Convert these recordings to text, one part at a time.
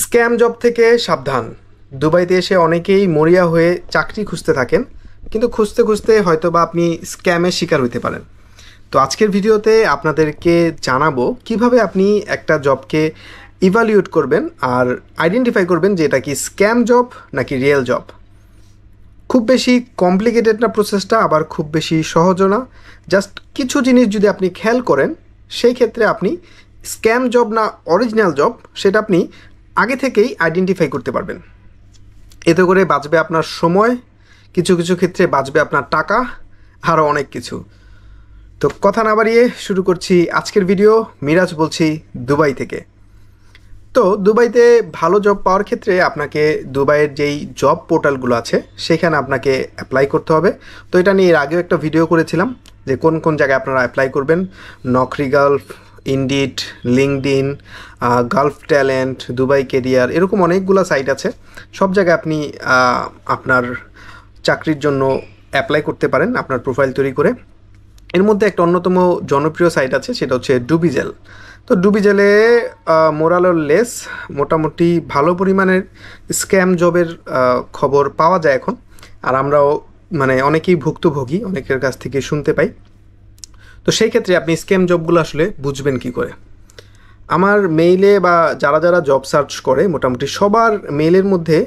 Scam job থেকে সাবধান। দুবাইতে এসে অনেকেই মরিয়া হয়ে চাকরি খুঁজতে থাকেন, কিন্তু খুঁজতে খুঁজতে হয়তো বা আপনি স্ক্যামের শিকার হতে পারেন। তো আজকের ভিডিওতে আপনাদেরকে জানাবো কিভাবে আপনি একটা জবকে ইভ্যালুয়েট করবেন আর আইডেন্টিফাই করবেন যে এটা কি স্ক্যাম জব নাকি রিয়েল জব। খুব বেশি কমপ্লিকেটেড না প্রসেসটা, আবার খুব বেশি সহজও না। জাস্ট কিছু জিনিস যদি আপনি খেয়াল করেন, সেই ক্ষেত্রে আপনি স্ক্যাম জব না অরিজিনাল জব সেটা আপনি আগে থেকেই আইডেন্টিফাই করতে পারবেন। এতে করে বাঁচবে আপনার সময়, কিছু কিছু ক্ষেত্রে বাঁচবে আপনার টাকা, আরও অনেক কিছু। তো কথা না বাড়িয়ে শুরু করছি আজকের ভিডিও। মিরাজ বলছি দুবাই থেকে। তো দুবাইতে ভালো জব পাওয়ার ক্ষেত্রে আপনাকে দুবাইয়ের যেই জব পোর্টালগুলো আছে সেখানে আপনাকে অ্যাপ্লাই করতে হবে। তো এটা নিয়ে এর আগেও একটা ভিডিও করেছিলাম যে কোন কোন জায়গায় আপনারা অ্যাপ্লাই করবেন। Naukri Gulf, Indeed, LinkedIn, Gulf talent, Dubai career, এরকম অনেকগুলো সাইট আছে। সব জায়গায় আপনি আপনার চাকরির জন্য অ্যাপ্লাই করতে পারেন আপনার প্রোফাইল তৈরি করে। এর মধ্যে একটা অন্যতম জনপ্রিয় সাইট আছে, সেটা হচ্ছে ডুবিজেল। তো ডুবিজেলে মোরালের লেস মোটামুটি ভালো পরিমাণের স্ক্যাম জবের খবর পাওয়া যায় এখন। আর আমরাও অনেকেই ভুক্তভোগী, অনেকের কাছ থেকে শুনতে পাই। তো সেই ক্ষেত্রে আপনি স্ক্যাম জবগুলো আসলে বুঝবেন কি করে? আমার মেইলে বা যারা যারা জব সার্চ করে মোটামুটি সবার মেইলের মধ্যে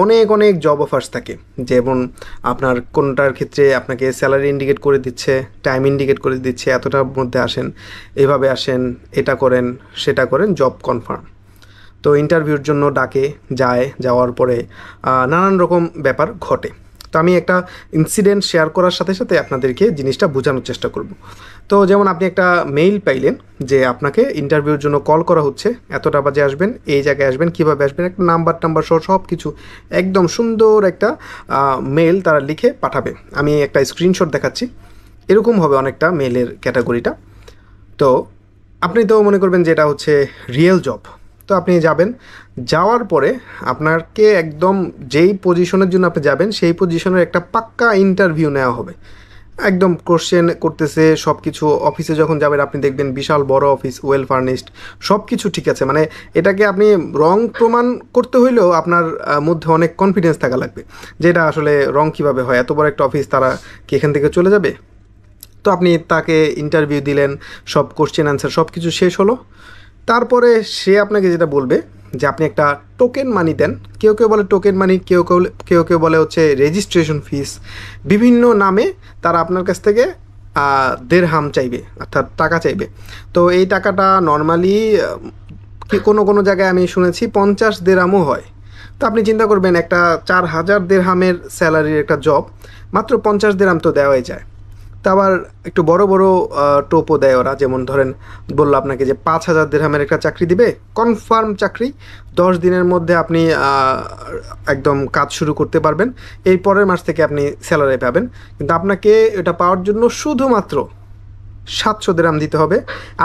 অনেক অনেক জব অফার্স থাকে। যেমন আপনার কোনটার ক্ষেত্রে আপনাকে স্যালারি ইন্ডিকেট করে দিচ্ছে, টাইম ইন্ডিকেট করে দিচ্ছে, এতটার মধ্যে আসেন, এভাবে আসেন, এটা করেন, সেটা করেন, জব কনফার্ম। তো ইন্টারভিউর জন্য ডাকে, যাওয়ার পরে নানান রকম ব্যাপার ঘটে। তো আমি একটা ইনসিডেন্ট শেয়ার করার সাথে সাথে আপনাদেরকে জিনিসটা বোঝানোর চেষ্টা করব। তো যেমন আপনি একটা মেইল পাইলেন যে আপনাকে ইন্টারভিউর জন্য কল করা হচ্ছে, এতটা বাজে আসবেন, এই জায়গায় আসবেন, কীভাবে আসবেন, একটা নাম্বার সহ সব কিছু একদম সুন্দর একটা মেইল তারা লিখে পাঠাবে। আমি একটা স্ক্রিনশট দেখাচ্ছি, এরকম হবে অনেকটা মেইলের ক্যাটাগরিটা। তো আপনি তো মনে করবেন যে এটা হচ্ছে রিয়েল জব। তো আপনি যাবেন, যাওয়ার পরে আপনাকে একদম যেই পজিশনের জন্য আপনি যাবেন সেই পজিশনের একটা পাক্কা ইন্টারভিউ নেওয়া হবে। একদম কোশ্চেন করতেছে সব কিছু। অফিসে যখন যাবেন আপনি দেখবেন বিশাল বড় অফিস, ওয়েল ফার্নিশড, সব কিছু ঠিক আছে। এটাকে আপনি রং প্রমাণ করতে হইলেও আপনার মধ্যে অনেক কনফিডেন্স থাকা লাগবে যে এটা আসলে রং কীভাবে হয়, এত বড় একটা অফিস, তারা কি এখান থেকে চলে যাবে? তো আপনি তাকে ইন্টারভিউ দিলেন, সব কোশ্চেন অ্যান্সার সব কিছু শেষ হলো। তারপরে সে আপনাকে যেটা বলবে যে আপনি একটা টোকেন মানি দেন। কেউ কেউ বলে টোকেন মানি, কেউ বলে হচ্ছে রেজিস্ট্রেশন ফিস। বিভিন্ন নামে তারা আপনার কাছ থেকে দেড়হাম চাইবে, অর্থাৎ টাকা চাইবে। তো এই টাকাটা নর্মালি কোনো জায়গায় আমি শুনেছি 50 দেড়হামও হয়। তো আপনি চিন্তা করবেন একটা 4000 দেড়হামের স্যালারির একটা জব, মাত্র 50 দেড়হাম তো দেওয়াই যায়। তা আবার একটু বড় বড় টোপও দেয় ওরা। যেমন ধরেন বললো আপনাকে যে 5000 দিরহামের একটা চাকরি দিবে, কনফার্ম চাকরি, 10 দিনের মধ্যে আপনি একদম কাজ শুরু করতে পারবেন, এই পরের মাস থেকে আপনি স্যালারি পাবেন। কিন্তু আপনাকে এটা পাওয়ার জন্য শুধুমাত্র 700 দিরহাম দিতে হবে।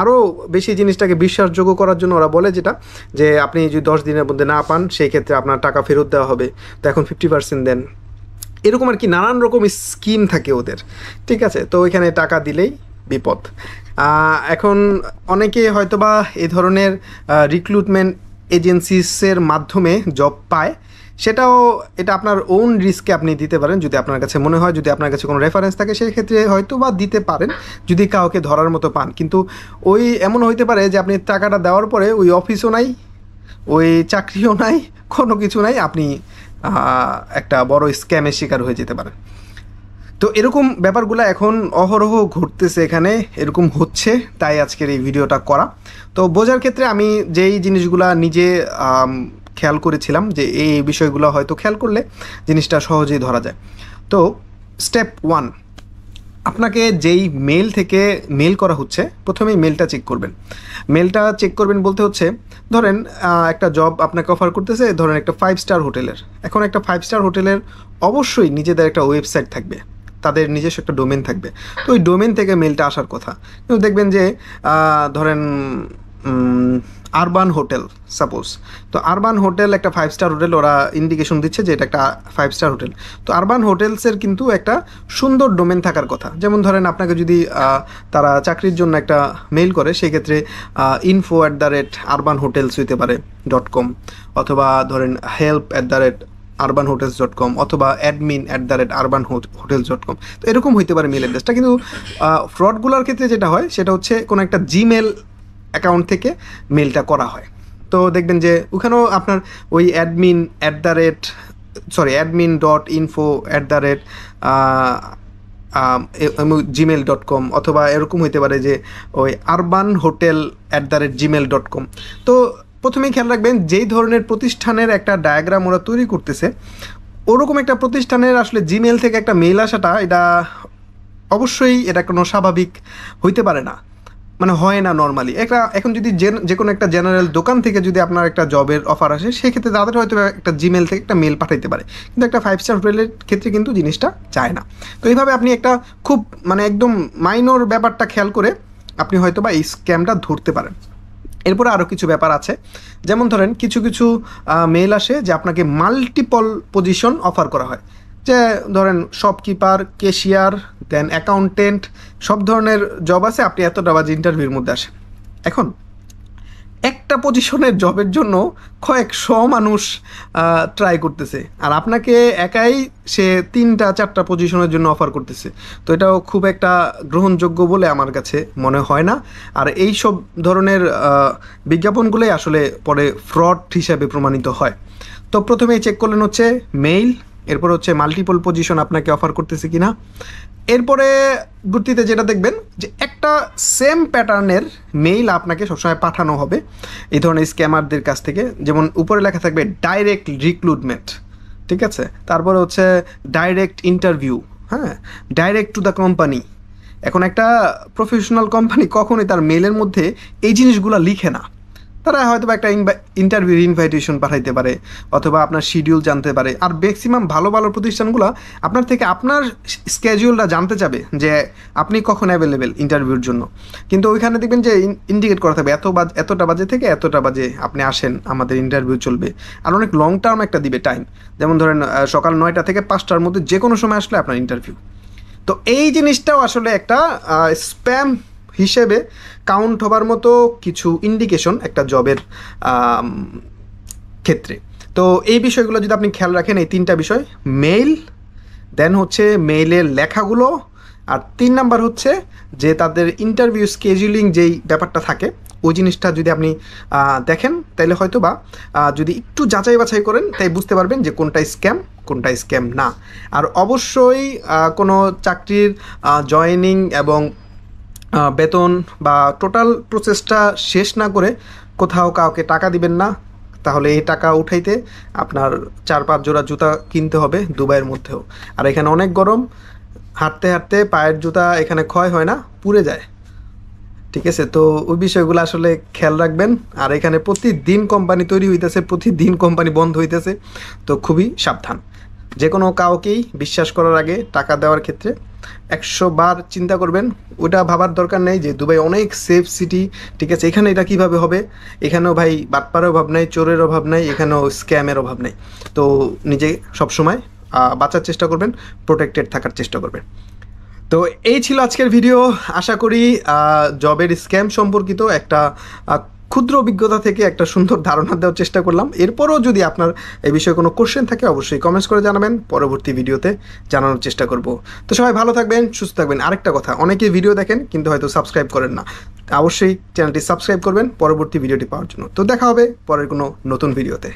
আরও বেশি জিনিসটাকে বিশ্বাসযোগ্য করার জন্য ওরা বলে যেটা, যে আপনি যদি 10 দিনের মধ্যে না পান সেই ক্ষেত্রে আপনার টাকা ফেরত দেওয়া হবে, তো এখন 50% দেন। এরকম আর কি নানান রকম স্কিম থাকে ওদের, ঠিক আছে? তো ওইখানে টাকা দিলেই বিপদ। এখন অনেকে হয়তোবা এই ধরনের রিক্রুটমেন্ট এজেন্সিসের মাধ্যমে জব পায়, এটা আপনার ওন রিস্কে আপনি দিতে পারেন যদি আপনার কাছে মনে হয়, যদি আপনার কাছে কোনো রেফারেন্স থাকে সেই ক্ষেত্রে হয়তো বা দিতে পারেন যদি কাউকে ধরার মতো পান। কিন্তু ওই এমন হইতে পারে যে আপনি টাকাটা দেওয়ার পরে ওই অফিসও নাই, ওই চাকরিও নাই, কোনো কিছু নাই, আপনি একটা বড় স্ক্যামের শিকার হয়ে যেতে পারে। তো এরকম ব্যাপারগুলো এখন অহরহ ঘটতেছে, এখানে এরকম হচ্ছে, তাই আজকের এই ভিডিওটা করা। তো বোঝার ক্ষেত্রে আমি যেই জিনিসগুলো নিজে খেয়াল করেছিলাম যে এই বিষয়গুলো হয়তো খেয়াল করলে জিনিসটা সহজেই ধরা যায়। তো স্টেপ 1, আপনাকে যেই মেল থেকে মেল করা হচ্ছে প্রথমেই মেলটা চেক করবেন। মেলটা চেক করবেন বলতে হচ্ছে, ধরেন একটা জব আপনাকে অফার করতেছে, ধরেন একটা 5 স্টার হোটেলের। এখন একটা 5 স্টার হোটেলের অবশ্যই নিজেদের একটা ওয়েবসাইট থাকবে, তাদের নিজস্ব একটা ডোমেন থাকবে। তো ওই ডোমেন থেকে মেলটা আসার কথা। কিন্তু দেখবেন যে ধরেন আরবান হোটেল সাপোজ। তো আরবান হোটেল একটা 5 স্টার হোটেল, ওরা ইন্ডিকেশন দিচ্ছে যে এটা একটা 5 স্টার হোটেল। তো আরবান হোটেলসের কিন্তু একটা সুন্দর ডোমেন থাকার কথা। যেমন ধরেন আপনাকে যদি তারা চাকরির জন্য একটা মেইল করে, সেক্ষেত্রে info@urbanhotels হইতে পারে .com, অথবা ধরেন help@urbanhotels.com, অথবা admin@urbanhotels.com। তো এরকম হইতে পারে মেল অ্যাড্রেসটা। কিন্তু ফ্রডগুলোর ক্ষেত্রে যেটা হয় সেটা হচ্ছে কোনো একটা জিমেল অ্যাকাউন্ট থেকে মেলটা করা হয়। তো দেখবেন যে ওখানেও আপনার ওই admin.info@gmail.com, অথবা এরকম হইতে পারে যে ওই urbanhotel@gmail.com। তো প্রথমেই খেয়াল রাখবেন যেই ধরনের প্রতিষ্ঠানের একটা ডায়াগ্রাম ওরা তৈরি করতেছে, ওরকম একটা প্রতিষ্ঠানের আসলে জিমেল থেকে একটা মেল আসাটা এটা অবশ্যই এটা কোনো স্বাভাবিক হইতে পারে না, মানে হয় না নর্মালি। এখন যদি যে কোনো একটা জেনারেল দোকান থেকে যদি আপনার একটা জবের অফার আসে, সেক্ষেত্রে তাদের হয়তো একটা জিমেল থেকে একটা মেল পাঠাইতে পারে, কিন্তু একটা 5 স্টার হোটেলের ক্ষেত্রে কিন্তু জিনিসটা চায় না। তো এইভাবে আপনি একটা খুব মানে একদম মাইনর ব্যাপারটা খেয়াল করে আপনি হয়তো বা এই স্ক্যামটা ধরতে পারেন। এরপরে আরও কিছু ব্যাপার আছে, যেমন ধরেন কিছু কিছু মেল আসে যে আপনাকে মাল্টিপল পজিশন অফার করা হয়, যে ধরেন শপকিপার, ক্যাশিয়ার, দেন অ্যাকাউন্টেন্ট, সব ধরনের জব আছে, আপনি এতটা বাজে ইন্টারভিউর মধ্যে আসেন। এখন একটা পজিশনের জবের জন্য কয়েকশো মানুষ ট্রাই করতেছে, আর আপনাকে একাই সে 3-4টা পজিশনের জন্য অফার করতেছে। তো এটাও খুব একটা গ্রহণযোগ্য বলে আমার কাছে মনে হয় না। আর এই সব ধরনের বিজ্ঞাপনগুলোই আসলে পরে ফ্রড হিসাবে প্রমাণিত হয়। তো প্রথমেই চেক করলেন হচ্ছে মেইল, এরপর হচ্ছে মাল্টিপল পজিশন আপনাকে অফার করতেছে কিনা। এরপরে গুর্তিতে যেটা দেখবেন যে একটা সেম প্যাটার্নের মেইল আপনাকে সবসময় পাঠানো হবে এই ধরনের স্ক্যামারদের কাছ থেকে। যেমন উপরে লেখা থাকবে ডাইরেক্ট রিক্রুটমেন্ট, ঠিক আছে, তারপরে হচ্ছে ডাইরেক্ট ইন্টারভিউ, হ্যাঁ, ডাইরেক্ট টু দ্য কোম্পানি। এখন একটা প্রফেশনাল কোম্পানি কখনোই তার মেইলের মধ্যে এই জিনিসগুলো লিখে না। তারা হয়তো একটা ইন্টারভিউর ইনভাইটেশন পাঠাইতে পারে, অথবা আপনার শিডিউল জানতে পারে। আর ম্যাক্সিমাম ভালো ভালো প্রতিষ্ঠানগুলো আপনার থেকে আপনার স্কেডিউলটা জানতে চাবে যে আপনি কখন অ্যাভেলেবেল ইন্টারভিউর জন্য। কিন্তু ওইখানে দেখবেন যে ইন্ডিকেট করা থাকবে এতটা বাজে থেকে এতটা বাজে আপনি আসেন, আমাদের ইন্টারভিউ চলবে। আর অনেক লং টার্ম একটা দিবে টাইম, যেমন ধরেন সকাল 9টা থেকে 5টার মধ্যে যে কোনো সময় আসলে আপনার ইন্টারভিউ। তো এই জিনিসটাও আসলে একটা স্প্যাম হিসেবে কাউন্ট হবার মতো কিছু ইন্ডিকেশন একটা জবের ক্ষেত্রে। তো এই বিষয়গুলো যদি আপনি খেয়াল রাখেন, এই 3টা বিষয়, মেইল, দেন হচ্ছে মেইলের লেখাগুলো, আর 3 নাম্বার হচ্ছে যে তাদের ইন্টারভিউ স্কেজুলিং যেই ব্যাপারটা থাকে, ওই জিনিসটা যদি আপনি দেখেন, তাহলে হয়তো বা যদি একটু যাচাই বাছাই করেন, তাই বুঝতে পারবেন যে কোনটা স্ক্যাম কোনটা স্ক্যাম না। আর অবশ্যই কোনো চাকরির জয়েনিং এবং বেতন বা টোটাল প্রসেসটা শেষ না করে কোথাও কাউকে টাকা দিবেন না, তাহলে এই টাকা উঠাইতে আপনার 4-5 জোড়া জুতা কিনতে হবে দুবাইয়ের মধ্যেও। আর এখানে অনেক গরম, হাঁটতে হাঁটতে পায়ের জুতা এখানে ক্ষয় হয় না, পুড়ে যায়, ঠিক আছে। তো ওই বিষয়গুলো আসলে খেয়াল রাখবেন। আর এখানে প্রতিদিন কোম্পানি তৈরি হইতেছে, প্রতিদিন কোম্পানি বন্ধ হইতেছে, তো খুবই সাবধান। যে কোনো কাউকেই বিশ্বাস করার আগে টাকা দেওয়ার ক্ষেত্রে 100 বার চিন্তা করবেন। ওটা ভাবার দরকার নেই যে দুবাই অনেক সেফ সিটি, ঠিক আছে, এখানে এটা কীভাবে হবে। এখানেও ভাই বাটপারের অভাব নাই, চোরের অভাব নাই, এখানেও স্ক্যামের অভাব নাই। তো নিজে সবসময় বাঁচার চেষ্টা করবেন, প্রোটেক্টেড থাকার চেষ্টা করবেন। তো এই ছিল আজকের ভিডিও। আশা করি জবের স্ক্যাম সম্পর্কিত একটা ক্ষুদ্র অভিজ্ঞতা থেকে একটা সুন্দর ধারণা দেওয়ার চেষ্টা করলাম। এরপরও যদি আপনার এই বিষয়ে কোনো কোশ্চেন থাকে অবশ্যই কমেন্টস করে জানাবেন, পরবর্তী ভিডিওতে জানানোর চেষ্টা করব। তো সবাই ভালো থাকবেন, সুস্থ থাকবেন। আরেকটা কথা, অনেকে ভিডিও দেখেন কিন্তু হয়তো সাবস্ক্রাইব করেন না, অবশ্যই চ্যানেলটি সাবস্ক্রাইব করবেন পরবর্তী ভিডিওটি পাওয়ার জন্য। তো দেখা হবে পরের কোনো নতুন ভিডিওতে।